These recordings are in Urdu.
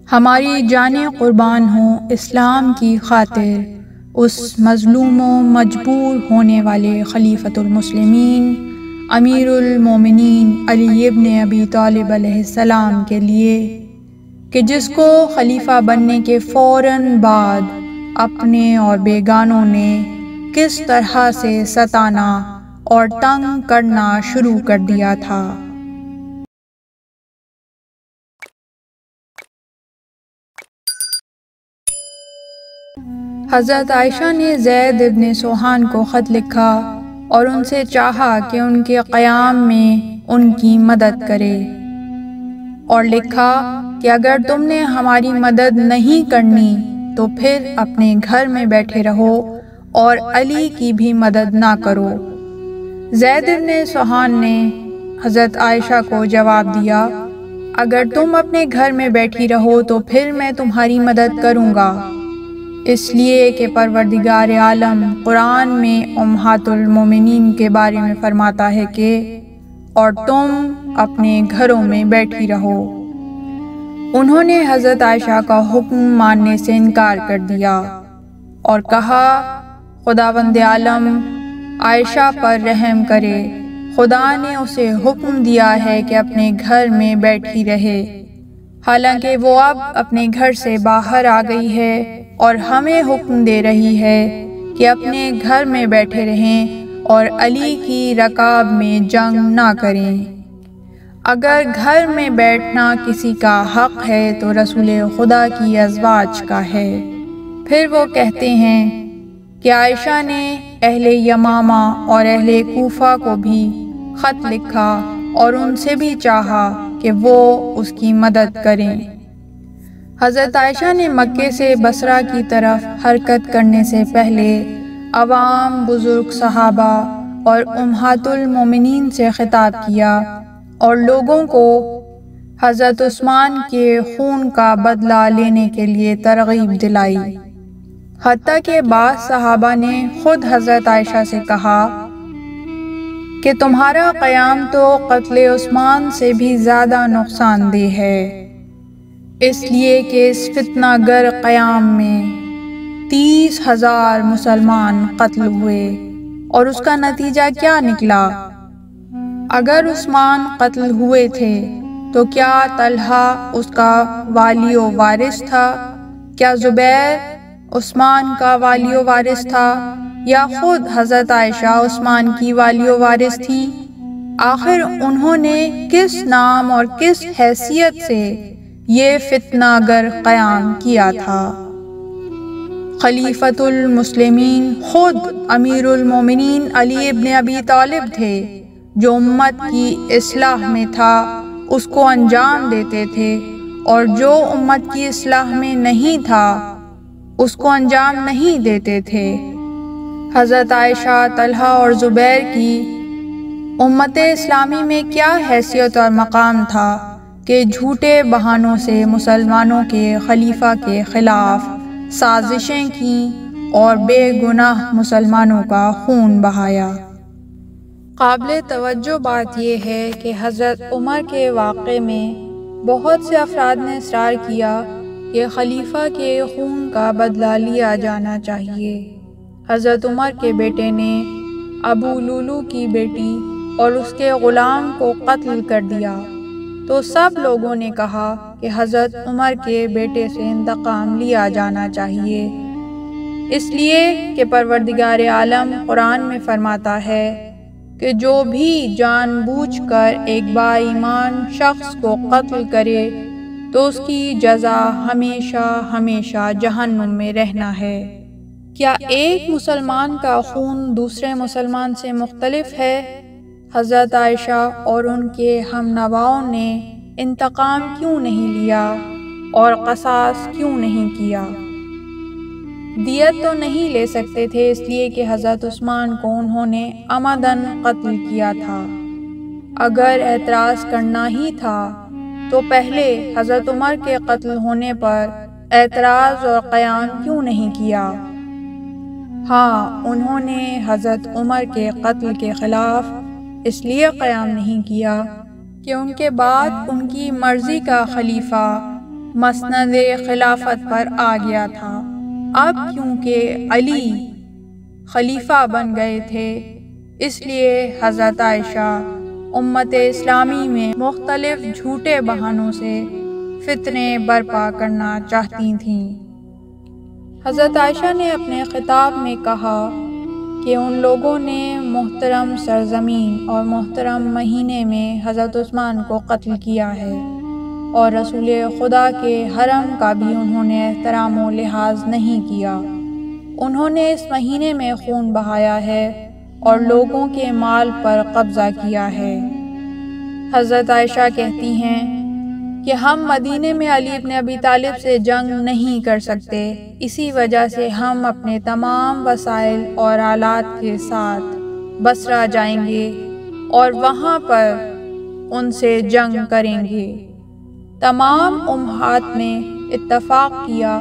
ہماری جانیں قربان ہوں اسلام کی خاطر اس مظلوم و مجبور ہونے والے خلیفۃ المسلمین امیر المومنین علی ابن ابی طالب علیہ السلام کے لیے کہ جس کو خلیفہ بننے کے فوراً بعد اپنے اور بیگانوں نے کس طرح سے ستانا اور تنگ کرنا شروع کر دیا تھا۔ حضرت عائشہ نے زید ابن سوہان کو خط لکھا اور ان سے چاہا کہ ان کے قیام میں ان کی مدد کرے، اور لکھا کہ اگر تم نے ہماری مدد نہیں کرنی تو پھر اپنے گھر میں بیٹھے رہو اور علی کی بھی مدد نہ کرو۔ زید ابن سوہان نے حضرت عائشہ کو جواب دیا، اگر تم اپنے گھر میں بیٹھی رہو تو پھر میں تمہاری مدد کروں گا، اس لیے کہ پروردگار عالم قرآن میں امہات المومنین کے بارے میں فرماتا ہے کہ اور تم اپنے گھروں میں بیٹھی رہو۔ انہوں نے حضرت عائشہ کا حکم ماننے سے انکار کر دیا اور کہا، خداوند عالم عائشہ پر رحم کرے، خدا نے اسے حکم دیا ہے کہ اپنے گھر میں بیٹھی رہے، حالانکہ وہ اب اپنے گھر سے باہر آ گئی ہے اور ہمیں حکم دے رہی ہے کہ اپنے گھر میں بیٹھے رہیں اور علی کی رکاب میں جنگ نہ کریں۔ اگر گھر میں بیٹھنا کسی کا حق ہے تو رسول خدا کی ازواج کا ہے۔ پھر وہ کہتے ہیں کہ عائشہ نے اہل یمامہ اور اہل کوفہ کو بھی خط لکھا اور ان سے بھی چاہا کہ وہ اس کی مدد کریں۔ حضرت عائشہ نے مکے سے بصرہ کی طرف حرکت کرنے سے پہلے عوام، بزرگ صحابہ اور امہات المومنین سے خطاب کیا اور لوگوں کو حضرت عثمان کے خون کا بدلہ لینے کے لیے ترغیب دلائی، حتیٰ کہ بعض صحابہ نے خود حضرت عائشہ سے کہا کہ تمہارا قیام تو قتل عثمان سے بھی زیادہ نقصان دہ ہے، اس لیے کہ اس فتنہ گر قیام میں 30,000 مسلمان قتل ہوئے، اور اس کا نتیجہ کیا نکلا؟ اگر عثمان قتل ہوئے تھے تو کیا طلحہ اس کا والی و وارث تھا؟ کیا زبیر عثمان کا والی و وارث تھا؟ یا خود حضرت عائشہ عثمان کی والی و وارث تھی؟ آخر انہوں نے کس نام اور کس حیثیت سے یہ فتنہ گر قیام کیا تھا؟ خلیفۃ المسلمین خود امیر المومنین علی ابن ابی طالب تھے، جو امت کی اصلاح میں تھا اس کو انجام دیتے تھے، اور جو امت کی اصلاح میں نہیں تھا اس کو انجام نہیں دیتے تھے۔ حضرت عائشہ، طلحہ اور زبیر کی امت اسلامی میں کیا حیثیت اور مقام تھا کہ جھوٹے بہانوں سے مسلمانوں کے خلیفہ کے خلاف سازشیں کیں اور بے گناہ مسلمانوں کا خون بہایا۔ قابل توجہ بات یہ ہے کہ حضرت عمر کے واقعے میں بہت سے افراد نے اصرار کیا کہ خلیفہ کے خون کا بدلہ لیا جانا چاہیے۔ حضرت عمر کے بیٹے نے ابو لولو کی بیٹی اور اس کے غلام کو قتل کر دیا، تو سب لوگوں نے کہا کہ حضرت عمر کے بیٹے سے انتقام لیا جانا چاہیے، اس لیے کہ پروردگار عالم قرآن میں فرماتا ہے کہ جو بھی جان بوجھ کر ایک با ایمان شخص کو قتل کرے تو اس کی جزا ہمیشہ ہمیشہ جہنم میں رہنا ہے۔ کیا ایک مسلمان کا خون دوسرے مسلمان سے مختلف ہے؟ حضرت عائشہ اور ان کے ہم نواؤں نے انتقام کیوں نہیں لیا اور قصاص کیوں نہیں کیا؟ دیت تو نہیں لے سکتے تھے، اس لیے کہ حضرت عثمان کو انہوں نے عمداً قتل کیا تھا۔ اگر اعتراض کرنا ہی تھا تو پہلے حضرت عمر کے قتل ہونے پر اعتراض اور قیام کیوں نہیں کیا؟ ہاں، انہوں نے حضرت عمر کے قتل کے خلاف اس لیے قیام نہیں کیا کہ ان کے بعد ان کی مرضی کا خلیفہ مسند خلافت پر آ گیا تھا۔ اب کیونکہ علی خلیفہ بن گئے تھے، اس لیے حضرت عائشہ امت اسلامی میں مختلف جھوٹے بہانوں سے فتنے برپا کرنا چاہتی تھیں۔ حضرت عائشہ نے اپنے خطاب میں کہا کہ ان لوگوں نے محترم سرزمین اور محترم مہینے میں حضرت عثمان کو قتل کیا ہے، اور رسول خدا کے حرم کا بھی انہوں نے احترام و لحاظ نہیں کیا۔ انہوں نے اس مہینے میں خون بہایا ہے اور لوگوں کے مال پر قبضہ کیا ہے۔ حضرت عائشہ کہتی ہیں کہ ہم مدینے میں علی ابن ابی طالب سے جنگ نہیں کر سکتے، اسی وجہ سے ہم اپنے تمام وسائل اور آلات کے ساتھ بصرہ جائیں گے اور وہاں پر ان سے جنگ کریں گے۔ تمام امہات نے اتفاق کیا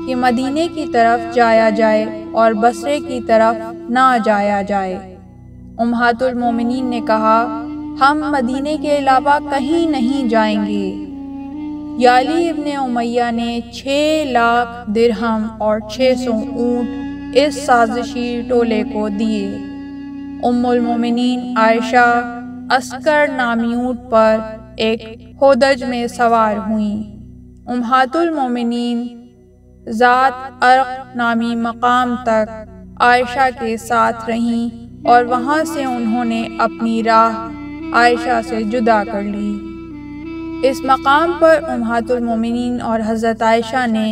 کہ مدینے کی طرف جایا جائے اور بصرے کی طرف نہ جایا جائے۔ امہات المومنین نے کہا ہم مدینے کے علاوہ کہیں نہیں جائیں گے۔ یالی ابن امیہ نے 6 لاکھ درہم اور 600 اونٹ اس سازشی ٹولے کو دیے۔ ام المومنین عائشہ عسکر نامی اونٹ پر ایک ہودج میں سوار ہوئیں۔ امہات المومنین ذات ارق نامی مقام تک عائشہ کے ساتھ رہیں اور وہاں سے انہوں نے اپنی راہ عائشہ سے جدا کر لی۔ اس مقام پر امہات المومنین اور حضرت عائشہ نے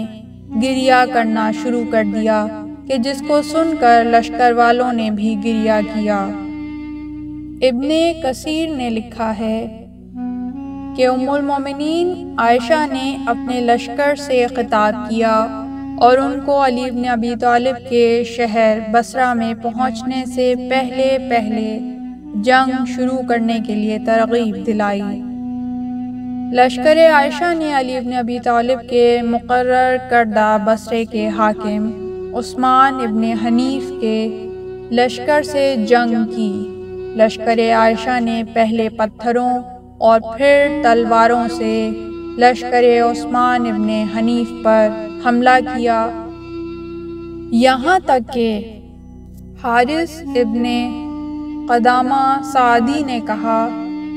گریہ کرنا شروع کر دیا کہ جس کو سن کر لشکر والوں نے بھی گریہ کیا۔ ابن کثیر نے لکھا ہے کہ ام المومنین عائشہ نے اپنے لشکر سے خطاب کیا اور ان کو علی ابن ابی طالب کے شہر بصرہ میں پہنچنے سے پہلے جنگ شروع کرنے کے لیے ترغیب دلائی۔ لشکر عائشہ نے علی ابن ابی طالب کے مقرر کردہ بصرے کے حاکم عثمان ابن حنیف کے لشکر سے جنگ کی۔ لشکر عائشہ نے پہلے پتھروں اور پھر تلواروں سے لشکر عثمان ابن حنیف پر حملہ کیا، یہاں تک کہ حارث ابن قدامہ سعدی نے کہا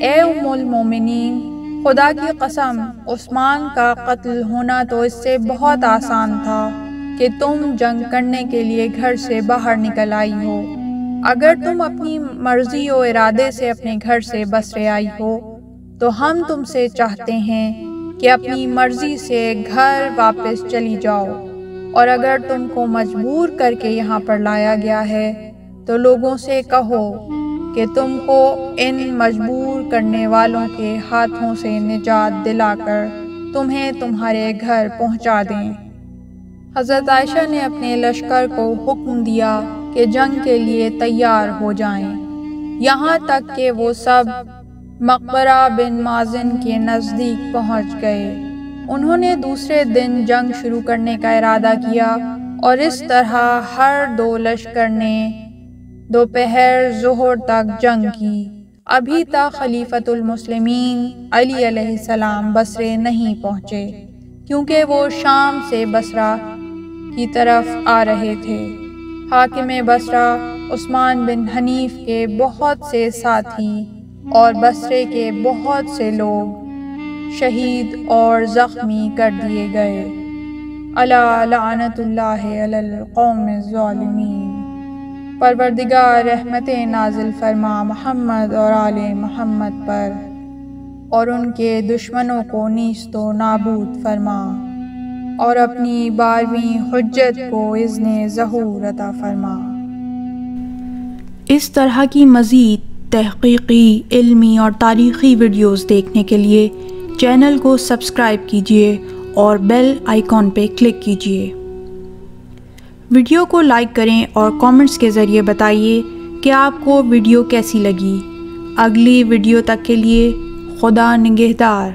اے ام المومنین، خدا کی قسم عثمان کا قتل ہونا تو اس سے بہت آسان تھا کہ تم جنگ کرنے کے لیے گھر سے باہر نکل آئی ہو۔ اگر تم اپنی مرضی و ارادے سے اپنے گھر سے بصرے آئی ہو تو ہم تم سے چاہتے ہیں کہ اپنی مرضی سے گھر واپس چلی جاؤ، اور اگر تم کو مجبور کر کے یہاں پر لایا گیا ہے تو لوگوں سے کہو کہ تم کو ان مجبور کرنے والوں کے ہاتھوں سے نجات دلا کر تمہیں تمہارے گھر پہنچا دیں۔ حضرت عائشہ نے اپنے لشکر کو حکم دیا کہ جنگ کے لیے تیار ہو جائیں، یہاں تک کہ وہ سب مقبرہ بن مازن کے نزدیک پہنچ گئے۔ انہوں نے دوسرے دن جنگ شروع کرنے کا ارادہ کیا اور اس طرح ہر 2 لشکر نے دوپہر ظہر تک جنگ کی۔ ابھی تک خلیفۃ المسلمین علی علیہ السلام بصرے نہیں پہنچے، کیونکہ وہ شام سے بصرہ کی طرف آ رہے تھے۔ حاکم بصرہ عثمان بن حنیف کے بہت سے ساتھی اور بصرے کے بہت سے لوگ شہید اور زخمی کر دیے گئے۔ الا لعنت اللہ علی القوم الظالمین۔ پروردگار رحمتیں نازل فرما محمد اور آل محمد پر، اور ان کے دشمنوں کو نیست و نابود فرما، اور اپنی 12ویں حجت کو اذن ظہور عطا فرما۔ اس طرح کی مزید تحقیقی، علمی اور تاریخی ویڈیوز دیکھنے کے لیے چینل کو سبسکرائب کیجیے اور بیل آئیکن پہ کلک کیجیے۔ ویڈیو کو لائک کریں اور کامنٹس کے ذریعے بتائیے کہ آپ کو ویڈیو کیسی لگی۔ اگلی ویڈیو تک کے لیے خدا نگہدار۔